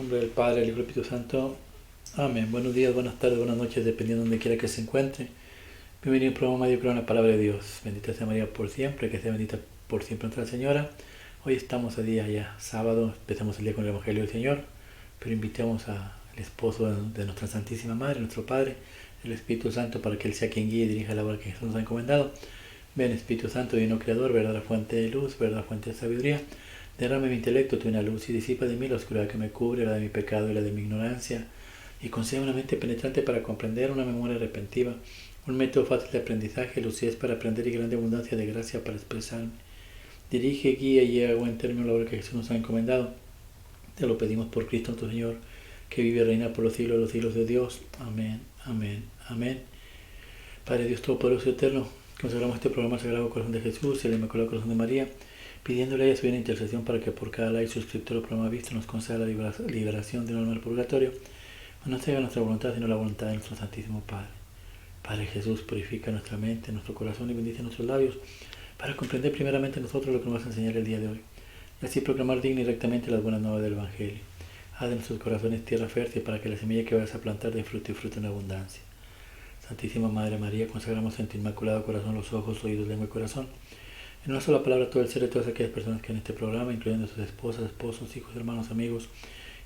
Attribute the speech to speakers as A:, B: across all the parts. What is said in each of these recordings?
A: nombre del Padre, del Hijo y del Espíritu Santo. Amén. Buenos días, buenas tardes, buenas noches, dependiendo de donde quiera que se encuentre. Bienvenido al programa Yo Creo en la Palabra de Dios. Bendita sea María por siempre, que sea bendita por siempre Nuestra Señora. Hoy estamos a día ya sábado, empezamos el día con el Evangelio del Señor, pero invitamos al esposo de nuestra Santísima Madre, nuestro Padre, el Espíritu Santo, para que Él sea quien guíe y dirija la obra que Jesús nos ha encomendado. Ven, Espíritu Santo, Divino Creador, verdadera fuente de luz, verdadera fuente de sabiduría. Derrame mi intelecto tu una luz y disipa de mí la oscuridad que me cubre, la de mi pecado y la de mi ignorancia, y concede una mente penetrante para comprender, una memoria repentiva, un método fácil de aprendizaje, lucidez para aprender y grande abundancia de gracia para expresarme. Dirige, guía y lleva a buen término la obra que Jesús nos ha encomendado. Te lo pedimos por Cristo nuestro Señor, que vive y reina por los siglos de Dios. Amén, amén, amén. Padre Dios Todopoderoso y Eterno, consagramos este programa al Sagrado Corazón de Jesús y al Inmaculado Corazón de María, pidiéndole a ella su divina intercesión para que por cada like suscriptor o programa visto nos conceda la liberación de un alma del purgatorio. No sea nuestra voluntad, sino la voluntad de nuestro Santísimo Padre. Padre Jesús, purifica nuestra mente, nuestro corazón y bendice nuestros labios, para comprender primeramente nosotros lo que nos vas a enseñar el día de hoy, y así proclamar digna y rectamente las buenas nuevas del Evangelio. Haz de nuestros corazones tierra fértil para que la semilla que vayas a plantar dé fruto y fruto en abundancia. Santísima Madre María, consagramos en tu inmaculado corazón los ojos, oídos, lengua y corazón. En una sola palabra todo el ser de todas aquellas personas que en este programa, incluyendo sus esposas, esposos, hijos, hermanos, amigos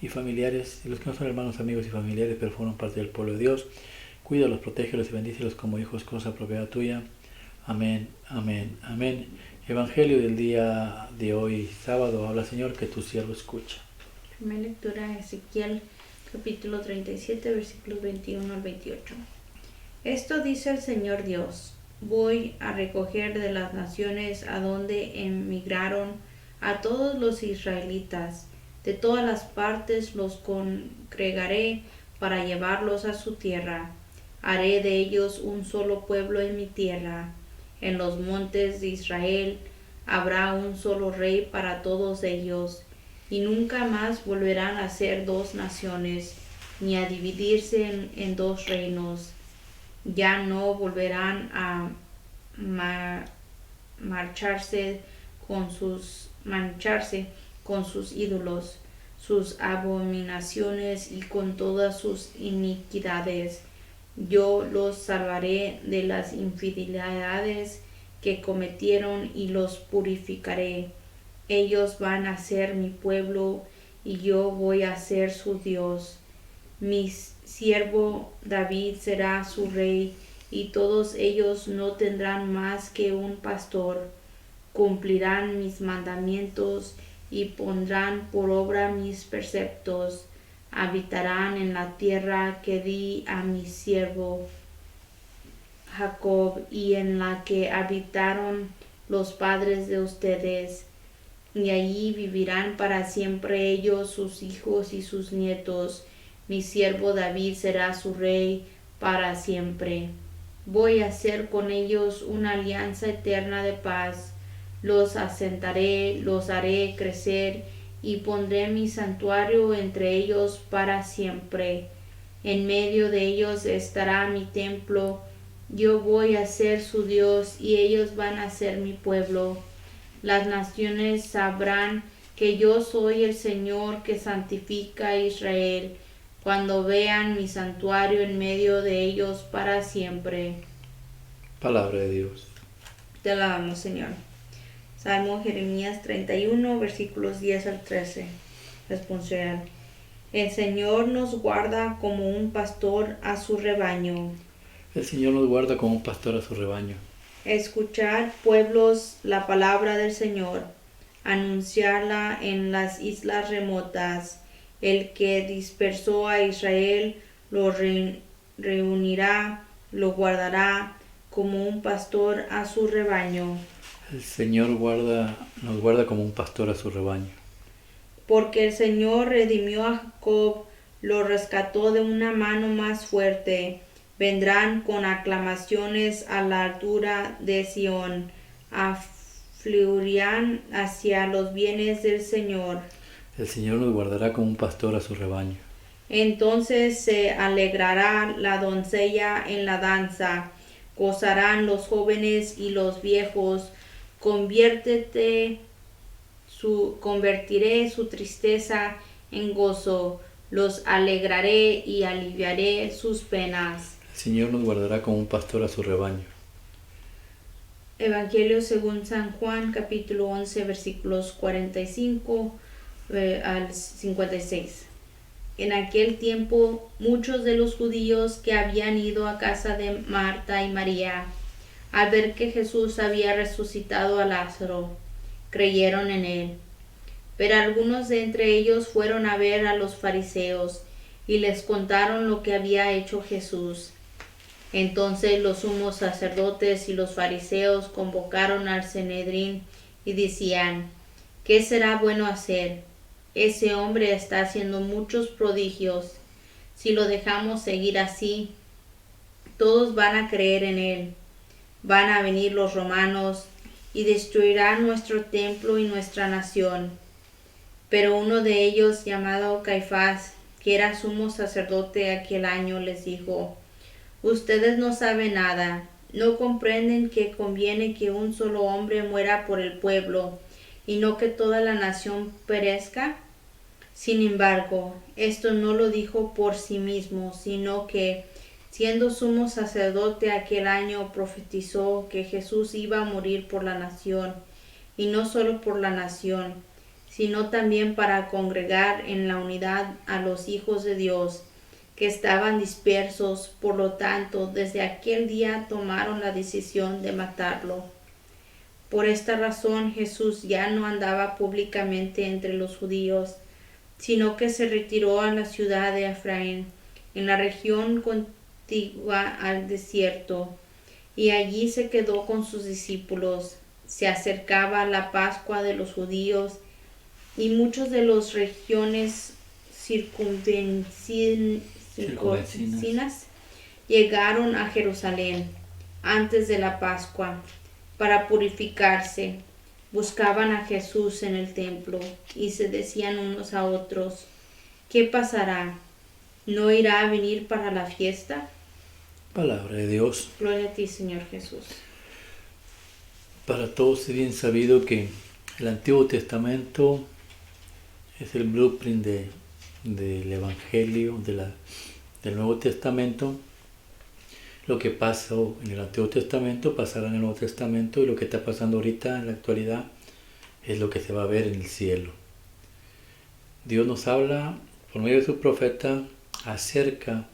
A: y familiares, y los que no son hermanos, amigos y familiares, pero forman parte del pueblo de Dios, cuídalos, protégelos y bendícelos como hijos, cosa propiedad tuya. Amén, amén, amén. Evangelio del día de hoy, sábado, habla Señor, que tu siervo escucha.
B: Primera lectura, Ezequiel, capítulo 37, versículos 21 al 28. Esto dice el Señor Dios: voy a recoger de las naciones a donde emigraron a todos los israelitas. De todas las partes los congregaré para llevarlos a su tierra. Haré de ellos un solo pueblo en mi tierra. En los montes de Israel habrá un solo rey para todos ellos, y nunca más volverán a ser dos naciones, ni a dividirse en dos reinos. Ya no volverán a mancharse con sus ídolos, sus abominaciones y con todas sus iniquidades. Yo los salvaré de las infidelidades que cometieron y los purificaré. Ellos van a ser mi pueblo y yo voy a ser su Dios. Mi siervo David será su rey, y todos ellos no tendrán más que un pastor. Cumplirán mis mandamientos y pondrán por obra mis preceptos. Habitarán en la tierra que di a mi siervo Jacob, y en la que habitaron los padres de ustedes. Y allí vivirán para siempre ellos, sus hijos y sus nietos. Mi siervo David será su rey para siempre. Voy a hacer con ellos una alianza eterna de paz. Los asentaré, los haré crecer, y pondré mi santuario entre ellos para siempre. En medio de ellos estará mi templo. Yo voy a ser su Dios, y ellos van a ser mi pueblo. Las naciones sabrán que yo soy el Señor, que santifica a Israel, cuando vean mi santuario en medio de ellos para siempre.
A: Palabra de Dios.
B: Te alabamos, Señor. Salmo Jeremías 31, versículos 10 al 13. Responsorial. El Señor nos guarda como un pastor a su rebaño.
A: El Señor nos guarda como un pastor a su rebaño.
B: Escuchad, pueblos, la palabra del Señor. Anunciarla en las islas remotas. El que dispersó a Israel lo reunirá, lo guardará como un pastor a su rebaño.
A: El Señor nos guarda como un pastor a su rebaño.
B: Porque el Señor redimió a Jacob, lo rescató de una mano más fuerte. Vendrán con aclamaciones a la altura de Sión, afluirán hacia los bienes del Señor.
A: El Señor nos guardará como un pastor a su rebaño.
B: Entonces se alegrará la doncella en la danza, gozarán los jóvenes y los viejos. Convertiré su tristeza en gozo, los alegraré y aliviaré sus penas.
A: El Señor nos guardará como un pastor a su rebaño.
B: Evangelio según San Juan, capítulo 11, versículos 45 al 56. En aquel tiempo, muchos de los judíos que habían ido a casa de Marta y María, al ver que Jesús había resucitado a Lázaro, creyeron en él. Pero algunos de entre ellos fueron a ver a los fariseos y les contaron lo que había hecho Jesús. Entonces los sumos sacerdotes y los fariseos convocaron al Sanedrín y decían: ¿qué será bueno hacer? Ese hombre está haciendo muchos prodigios. Si lo dejamos seguir así, todos van a creer en él. Van a venir los romanos y destruirán nuestro templo y nuestra nación. Pero uno de ellos, llamado Caifás, que era sumo sacerdote aquel año, les dijo: ustedes no saben nada, no comprenden que conviene que un solo hombre muera por el pueblo, y no que toda la nación perezca. Sin embargo, esto no lo dijo por sí mismo, sino que, siendo sumo sacerdote aquel año, profetizó que Jesús iba a morir por la nación, y no solo por la nación, sino también para congregar en la unidad a los hijos de Dios, que estaban dispersos. Por lo tanto, desde aquel día tomaron la decisión de matarlo. Por esta razón, Jesús ya no andaba públicamente entre los judíos, sino que se retiró a la ciudad de Efraín, en la región contigua al desierto, y allí se quedó con sus discípulos. Se acercaba la Pascua de los judíos, y muchos de las regiones circunvecinas llegaron a Jerusalén antes de la Pascua para purificarse. Buscaban a Jesús en el templo y se decían unos a otros: ¿qué pasará? ¿No irá a venir para la fiesta?
A: Palabra de Dios.
B: Gloria a ti, Señor Jesús.
A: Para todos es bien sabido que el Antiguo Testamento es el blueprint del Evangelio, del Nuevo Testamento. Lo que pasó en el Antiguo Testamento pasará en el Nuevo Testamento, y lo que está pasando ahorita en la actualidad es lo que se va a ver en el cielo. Dios nos habla por medio de su profeta acerca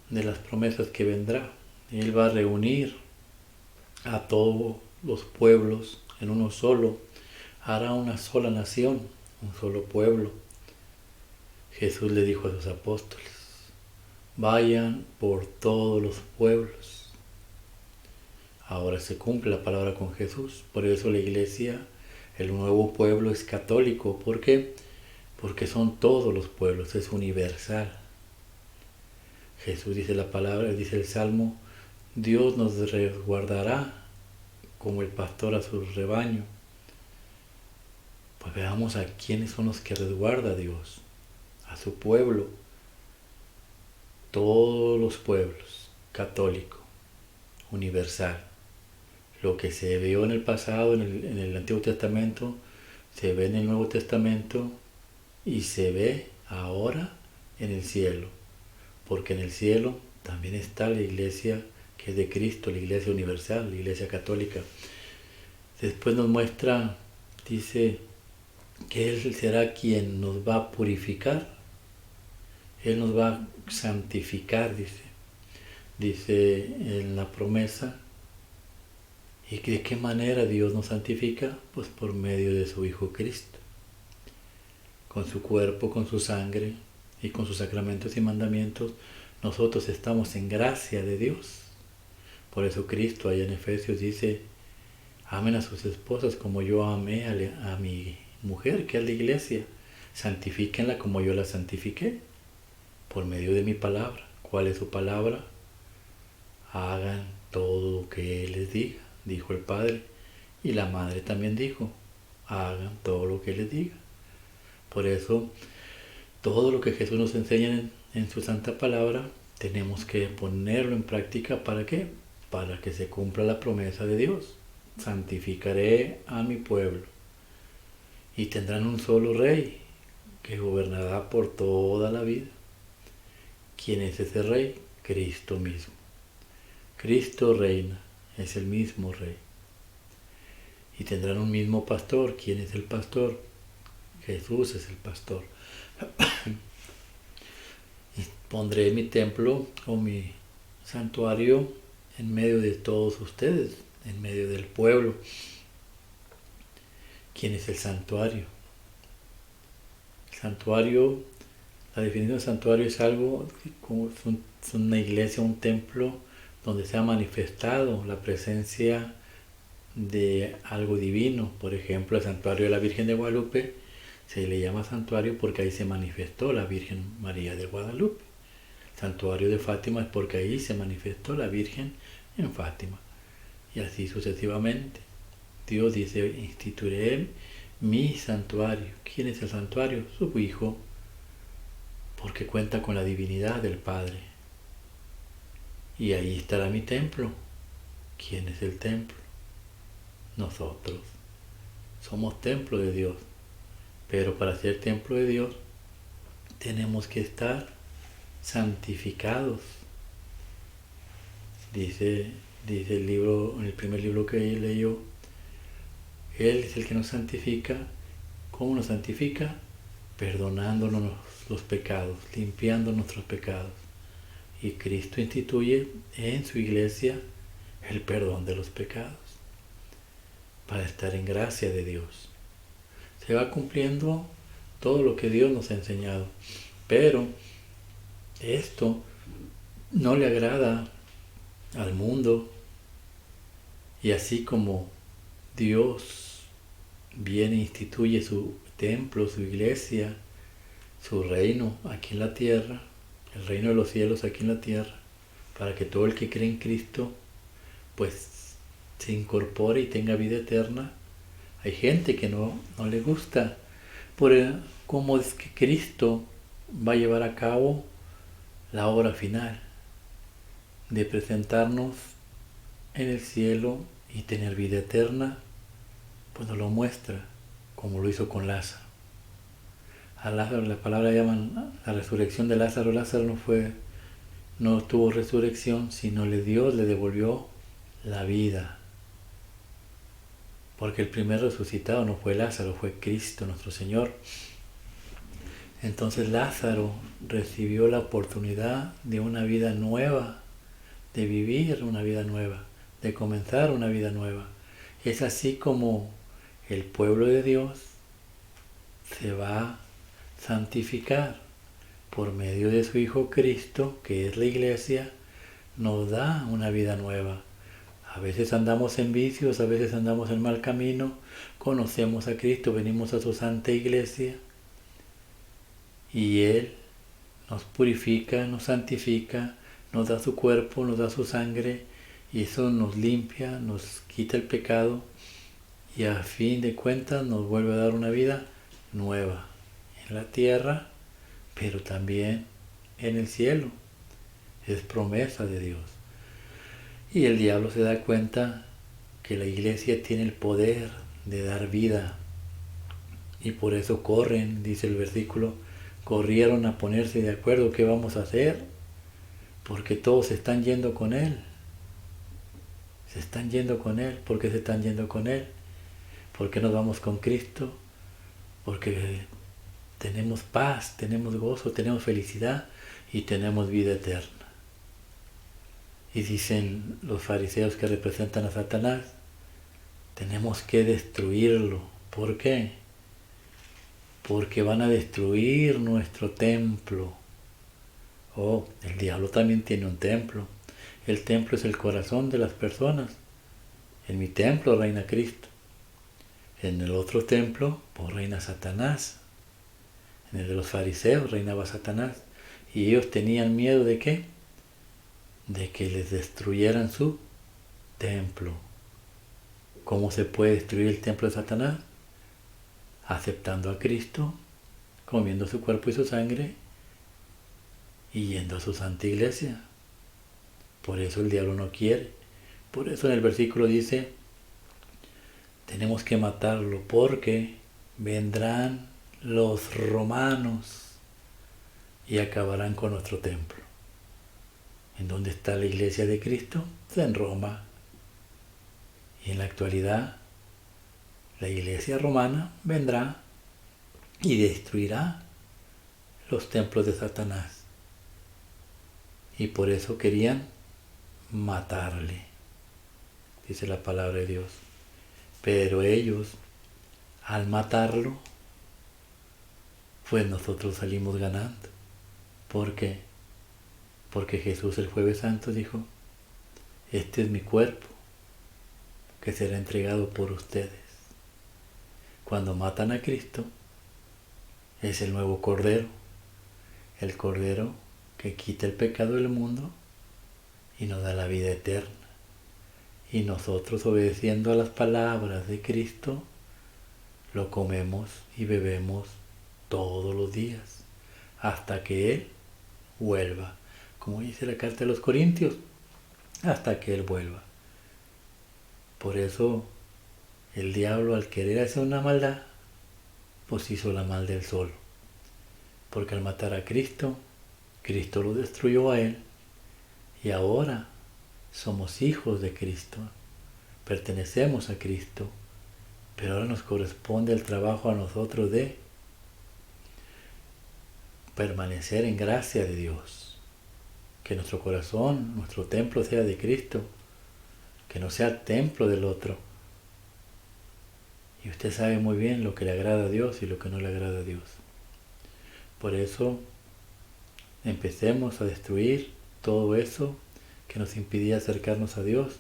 A: de las promesas que vendrá. Él va a reunir a todos los pueblos en uno solo, hará una sola nación, un solo pueblo. Jesús le dijo a sus apóstoles: vayan por todos los pueblos. Ahora se cumple la palabra con Jesús. Por eso la iglesia, el nuevo pueblo, es católico. ¿Por qué? Porque son todos los pueblos, es universal. Jesús dice la palabra, dice el Salmo: Dios nos resguardará como el pastor a su rebaño. Pues veamos a quiénes son los que resguarda Dios, a su pueblo. Todos los pueblos, católico, universal. Lo que se vio en el pasado, en el Antiguo Testamento, se ve en el Nuevo Testamento y se ve ahora en el cielo. Porque en el cielo también está la iglesia que es de Cristo, la iglesia universal, la iglesia católica. Después nos muestra, dice, que Él será quien nos va a purificar. Él nos va a santificar, dice en la promesa. ¿Y de qué manera Dios nos santifica? Pues por medio de su Hijo Cristo, con su cuerpo, con su sangre y con sus sacramentos y mandamientos. Nosotros estamos en gracia de Dios. Por eso Cristo allá en Efesios dice: amen a sus esposas como yo amé a mi mujer, que es la iglesia. Santifíquenla como yo la santifiqué, por medio de mi palabra. ¿Cuál es su palabra? Hagan todo lo que Él les diga, dijo el Padre. Y la Madre también dijo: hagan todo lo que Él les diga. Por eso, todo lo que Jesús nos enseña en su santa palabra, tenemos que ponerlo en práctica. ¿Para qué? Para que se cumpla la promesa de Dios: santificaré a mi pueblo, y tendrán un solo rey, que gobernará por toda la vida. ¿Quién es ese rey? Cristo mismo. Cristo reina, es el mismo rey. Y tendrán un mismo pastor. ¿Quién es el pastor? Jesús es el pastor. Y pondré mi templo o mi santuario en medio de todos ustedes, en medio del pueblo. ¿Quién es el santuario? El santuario, la definición de santuario es algo, es una iglesia, un templo donde se ha manifestado la presencia de algo divino. Por ejemplo, el santuario de la Virgen de Guadalupe se le llama santuario porque ahí se manifestó la Virgen María de Guadalupe. El santuario de Fátima es porque ahí se manifestó la Virgen en Fátima. Y así sucesivamente. Dios dice, instituiré mi santuario. ¿Quién es el santuario? Su Hijo, porque cuenta con la divinidad del Padre. Y ahí estará mi templo. ¿Quién es el templo? Nosotros. Somos templo de Dios. Pero para ser templo de Dios tenemos que estar santificados. Dice el libro, en el primer libro que leyó, Él es el que nos santifica. ¿Cómo nos santifica? Perdonándonos los pecados, limpiando nuestros pecados. Y Cristo instituye en su iglesia el perdón de los pecados para estar en gracia de Dios. Se va cumpliendo todo lo que Dios nos ha enseñado, pero esto no le agrada al mundo, y así como Dios viene e instituye su templo, su iglesia, su reino aquí en la tierra, el reino de los cielos aquí en la tierra, para que todo el que cree en Cristo pues se incorpore y tenga vida eterna. Hay gente que no le gusta por cómo es que Cristo va a llevar a cabo la obra final de presentarnos en el cielo y tener vida eterna. Pues nos lo muestra, como lo hizo con Lázaro. A Lázaro, la palabra llaman la resurrección de Lázaro. Lázaro no tuvo resurrección, sino Dios le devolvió la vida. Porque el primer resucitado no fue Lázaro, fue Cristo nuestro Señor. Entonces Lázaro recibió la oportunidad de una vida nueva, de vivir una vida nueva, de comenzar una vida nueva. Es así como el pueblo de Dios se va a santificar por medio de su Hijo Cristo, que es la iglesia, nos da una vida nueva. A veces andamos en vicios, a veces andamos en mal camino, conocemos a Cristo, venimos a su santa iglesia y Él nos purifica, nos santifica, nos da su cuerpo, nos da su sangre y eso nos limpia, nos quita el pecado y a fin de cuentas nos vuelve a dar una vida nueva en la tierra, pero también en el cielo. Es promesa de Dios. Y el diablo se da cuenta que la iglesia tiene el poder de dar vida. Y por eso corren, dice el versículo, corrieron a ponerse de acuerdo qué vamos a hacer, porque todos se están yendo con Él. Se están yendo con Él. ¿Por qué se están yendo con Él? ¿Por qué nos vamos con Cristo? Porque tenemos paz, tenemos gozo, tenemos felicidad y tenemos vida eterna. Y dicen los fariseos que representan a Satanás, tenemos que destruirlo. ¿Por qué? Porque van a destruir nuestro templo. Oh, el diablo también tiene un templo. El templo es el corazón de las personas. En mi templo reina Cristo. En el otro templo, pues reina Satanás. En el de los fariseos reinaba Satanás. Y ellos tenían miedo ¿de qué? De que les destruyeran su templo. ¿Cómo se puede destruir el templo de Satanás? Aceptando a Cristo, comiendo su cuerpo y su sangre y yendo a su santa iglesia. Por eso el diablo no quiere. Por eso en el versículo dice, tenemos que matarlo porque vendrán los romanos y acabarán con nuestro templo. ¿En dónde está la iglesia de Cristo? Está en Roma. Y en la actualidad, la iglesia romana vendrá y destruirá los templos de Satanás. Y por eso querían matarle, dice la palabra de Dios. Pero ellos, al matarlo, pues nosotros salimos ganando. ¿Por qué? Porque Jesús el Jueves Santo dijo, este es mi cuerpo, que será entregado por ustedes. Cuando matan a Cristo, es el nuevo Cordero, el Cordero que quita el pecado del mundo y nos da la vida eterna. Y nosotros, obedeciendo a las palabras de Cristo, lo comemos y bebemos todos los días, hasta que Él vuelva. Como dice la carta de los Corintios, hasta que Él vuelva. Por eso, el diablo, al querer hacer una maldad, pues hizo la maldad del solo. Porque al matar a Cristo, Cristo lo destruyó a Él, y ahora somos hijos de Cristo, pertenecemos a Cristo, pero ahora nos corresponde el trabajo a nosotros de permanecer en gracia de Dios, que nuestro corazón, nuestro templo sea de Cristo, que no sea templo del otro. Y usted sabe muy bien lo que le agrada a Dios y lo que no le agrada a Dios. Por eso empecemos a destruir todo eso que nos impidía acercarnos a Dios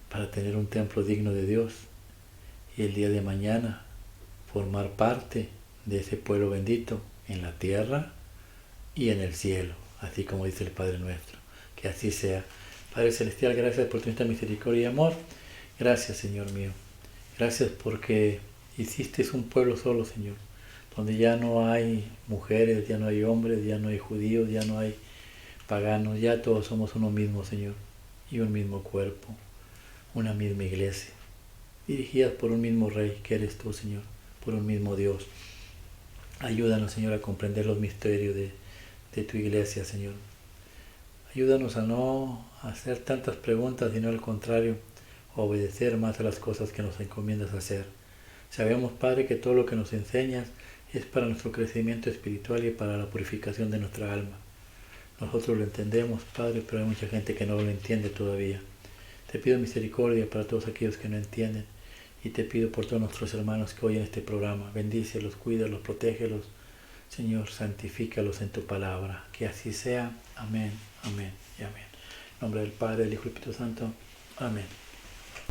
A: para tener un templo digno de Dios y el día de mañana formar parte de ese pueblo bendito en la tierra y en el cielo, así como dice el Padre nuestro. Que así sea. Padre Celestial, gracias por tu misericordia y amor. Gracias, Señor mío. Gracias porque hiciste un pueblo solo, Señor, donde ya no hay mujeres, ya no hay hombres, ya no hay judíos, ya no hay paganos, ya todos somos uno mismo, Señor, y un mismo cuerpo, una misma iglesia, dirigidas por un mismo Rey, que eres tú, Señor, por un mismo Dios. Ayúdanos, Señor, a comprender los misterios de tu iglesia, Señor. Ayúdanos a no hacer tantas preguntas, sino al contrario, a obedecer más a las cosas que nos encomiendas hacer. Sabemos, Padre, que todo lo que nos enseñas es para nuestro crecimiento espiritual y para la purificación de nuestra alma. Nosotros lo entendemos, Padre, pero hay mucha gente que no lo entiende todavía. Te pido misericordia para todos aquellos que no entienden y te pido por todos nuestros hermanos que oyen este programa. Bendícelos, cuídalos, protégelos. Señor, santifícalos en tu palabra. Que así sea. Amén, amén y amén. En nombre del Padre, del Hijo y del Espíritu Santo. Amén.